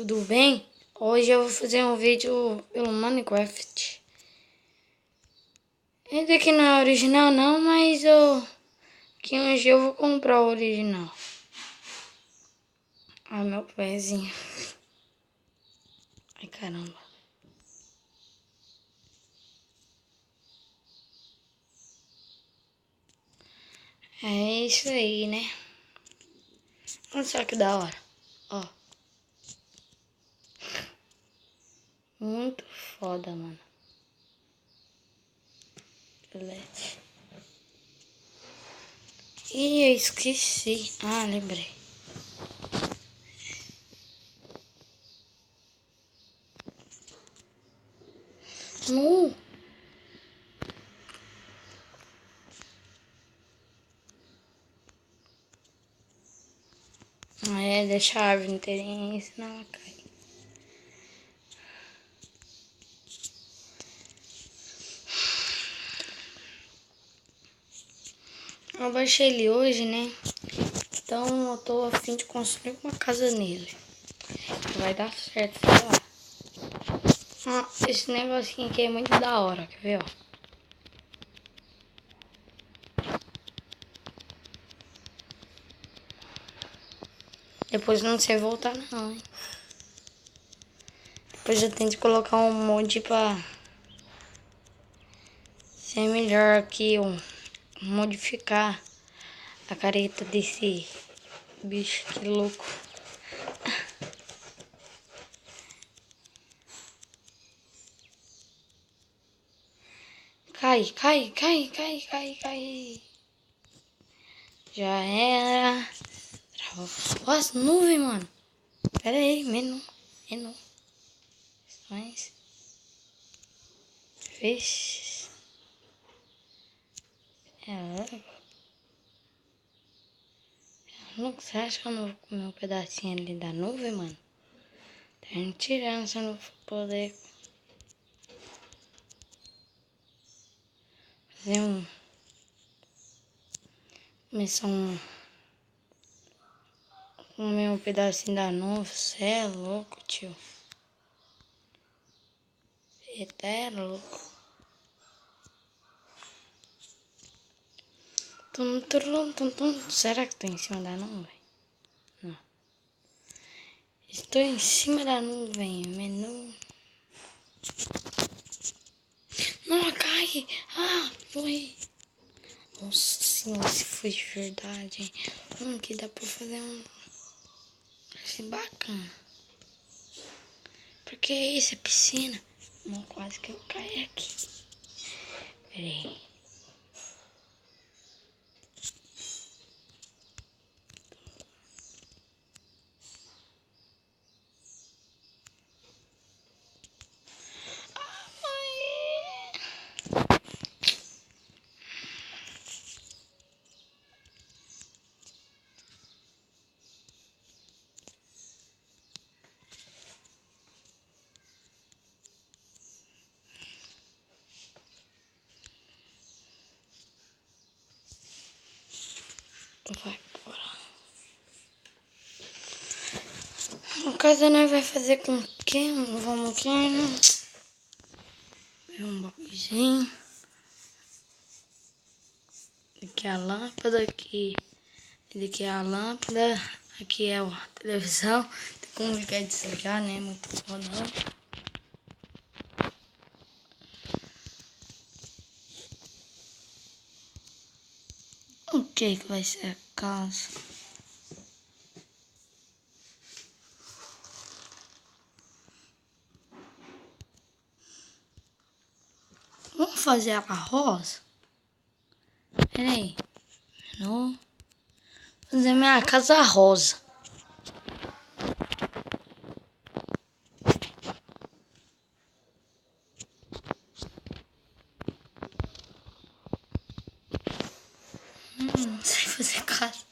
tudo bem? Hoje eu vou fazer um vídeo pelo Minecraft. Esse aqui não é original não, mas que um dia eu vou comprar o original. Ai, meu pezinho. Ai, caramba. É isso aí, né? Olha só que da hora. Ó. Muito foda, mano. Beleza. Ih, eu esqueci. Ah, lembrei. Nu! É, deixa a árvore inteirinha, senão ela cai. Eu baixei ele hoje, né? Então eu tô a fim de construir uma casa nele. Vai dar certo, sei lá. Esse negocinho aqui é muito da hora, quer ver, ó? Depois não sei voltar não, hein? Depois eu tenho que colocar um mod pra ser melhor aqui, modificar a careta desse bicho, que louco. Cai, cai, cai, cai, cai, cai. Já era. Ó, as nuvens, mano. Pera aí, menu. Mas... Vixe. Você acha que eu não vou comer um pedacinho ali da nuvem, mano? Tá me tirando se eu não for poder fazer começar comer um pedacinho da nuvem. Você é louco, tio. Você é louco. Será que tô em cima da nuvem? Não. Estou em cima da nuvem, menu. Não, cai! Ah, morri. Nossa senhora, se foi de verdade, hein? Que dá pra fazer assim, bacana. Porque isso é piscina. Não, quase que eu caí aqui. Pera aí. Vai embora. No caso, nós vai fazer com o quê? Vamos aqui, né? Um bagulhozinho. Aqui é a lâmpada, aqui é a lâmpada, aqui é a televisão. Tem como ligar e desligar, né? Muito foda. O que vai ser a casa? Vamos fazer a rosa? Pera aí. Não. Fazer minha casa rosa. Não sei fazer casa.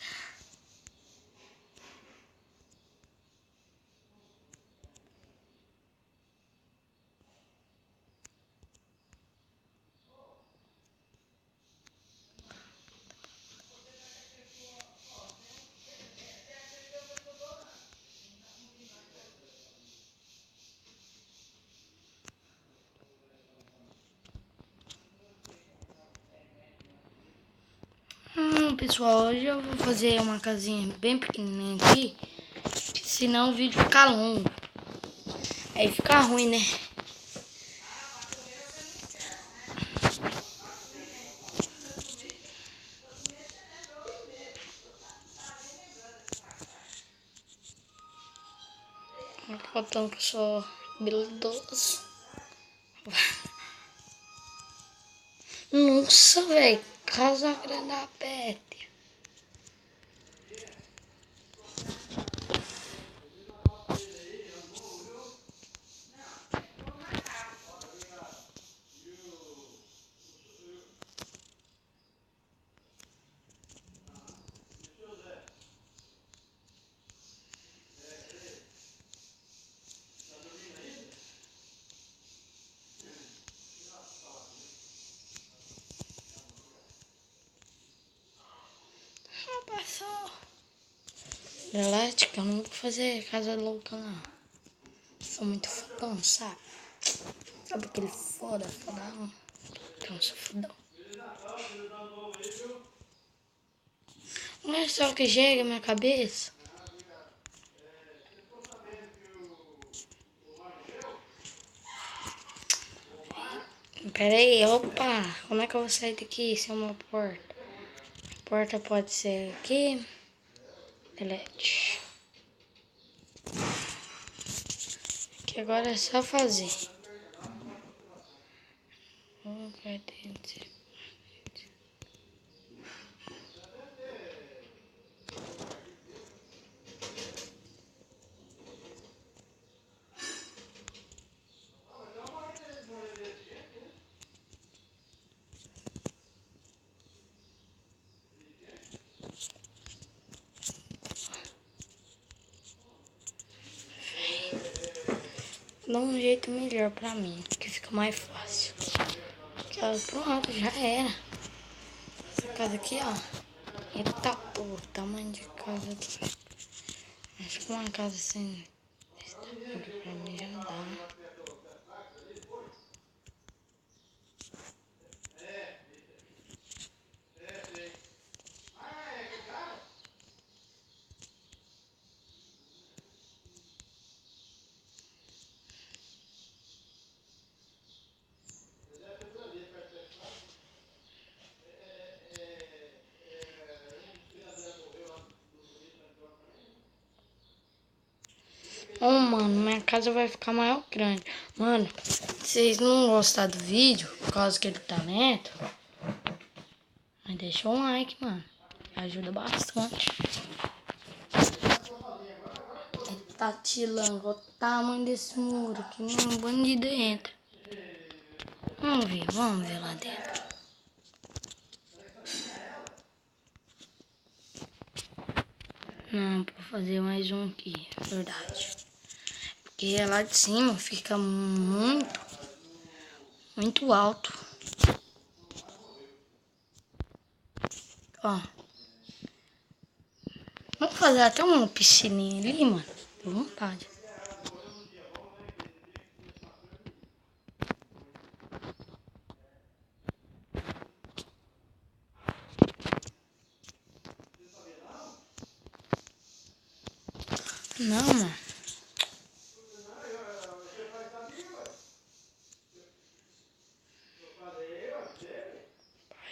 pessoal, hoje eu vou fazer uma casinha bem pequenininha aqui, senão o vídeo fica longo. Aí fica ruim, né? Faltando que eu sou habilidoso. Nossa, velho, casa grande da Pet. Passou. Elétrica, eu não vou fazer casa louca, não. Sou muito fodão, sabe? Sabe aquele fodão? Que eu sou fodão. Olha só o que chega na minha cabeça. Pera aí, opa. Como é que eu vou sair daqui sem uma porta? A porta pode ser aqui. Delete. Que agora é só fazer. Dá um jeito melhor pra mim, que fica mais fácil. Pronto, já era. Essa casa aqui, ó. Eita, pô, tamanho de casa. Acho que uma casa assim, desse tamanho aqui pra mim já dá. Mano, minha casa vai ficar maior grande. Mano, se vocês não gostaram do vídeo, por causa que ele tá lento, mas deixa um like, mano. Ajuda bastante. Ele tá tirando o tamanho desse muro aqui, um bandido entra. Vamos ver lá dentro. Não, vou fazer mais um aqui, verdade. Porque lá de cima fica muito alto. Ó. Vamos fazer até uma piscininha ali, mano. Deu vontade. Não, mano.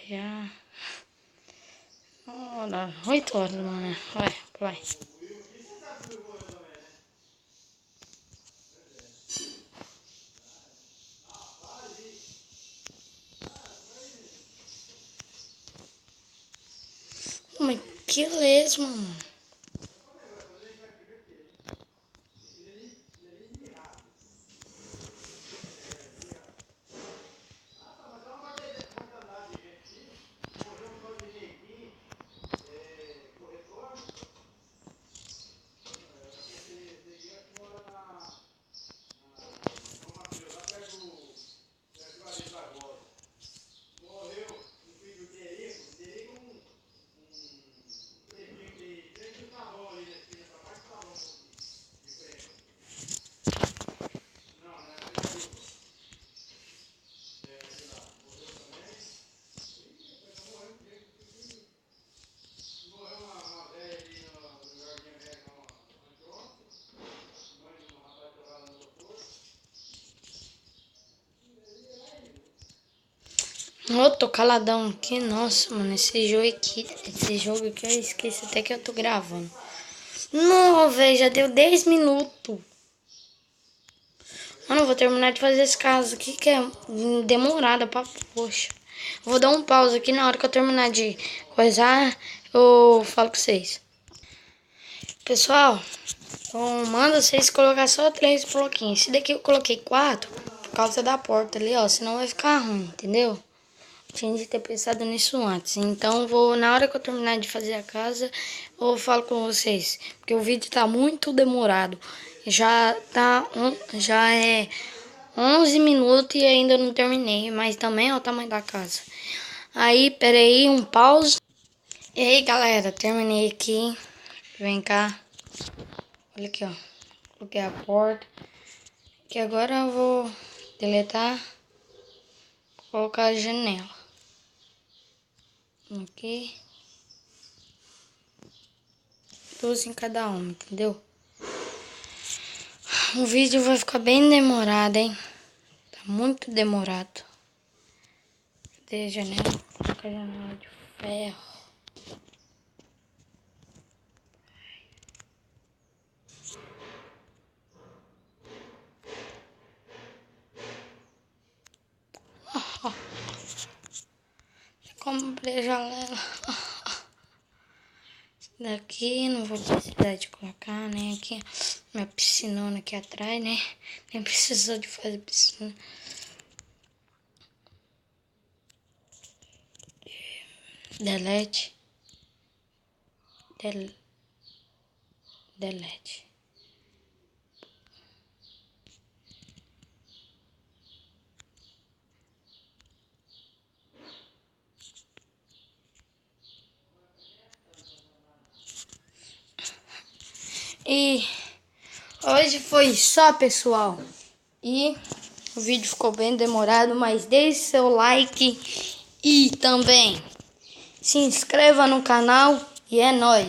Já. Olha, 8 horas, mano. Vai. Mas que lesma, mano. Eu tô caladão aqui. Nossa, mano, esse jogo aqui eu esqueci até que eu tô gravando. Não, velho, já deu 10 minutos. Mano, eu vou terminar de fazer esse caso aqui que é demorada pra poxa. Vou dar um pause aqui, na hora que eu terminar de coisar, eu falo com vocês. Pessoal, eu mando vocês colocar só 3 bloquinhos. Esse daqui eu coloquei 4 por causa da porta ali, ó. Senão vai ficar ruim, entendeu? Tinha de ter pensado nisso antes. Então, na hora que eu terminar de fazer a casa, eu falo com vocês. Porque o vídeo tá muito demorado. Já é 11 minutos e ainda não terminei. Mas também é o tamanho da casa. Aí, peraí, um pause. E aí, galera, terminei aqui. Vem cá. Olha aqui, ó. Coloquei a porta. Que agora eu vou deletar. Colocar a janela. Aqui. 2 em cada uma, entendeu? O vídeo vai ficar bem demorado, hein? Tá muito demorado. Cadê a janela? Vou colocar a janela de ferro. Comprei a janela. Daqui não vou precisar de colocar, né? Aqui, minha piscinona aqui atrás, né? Nem precisou de fazer piscina. Delete. E hoje foi só, pessoal. E o vídeo ficou bem demorado, mas deixe seu like e também se inscreva no canal e é nóis.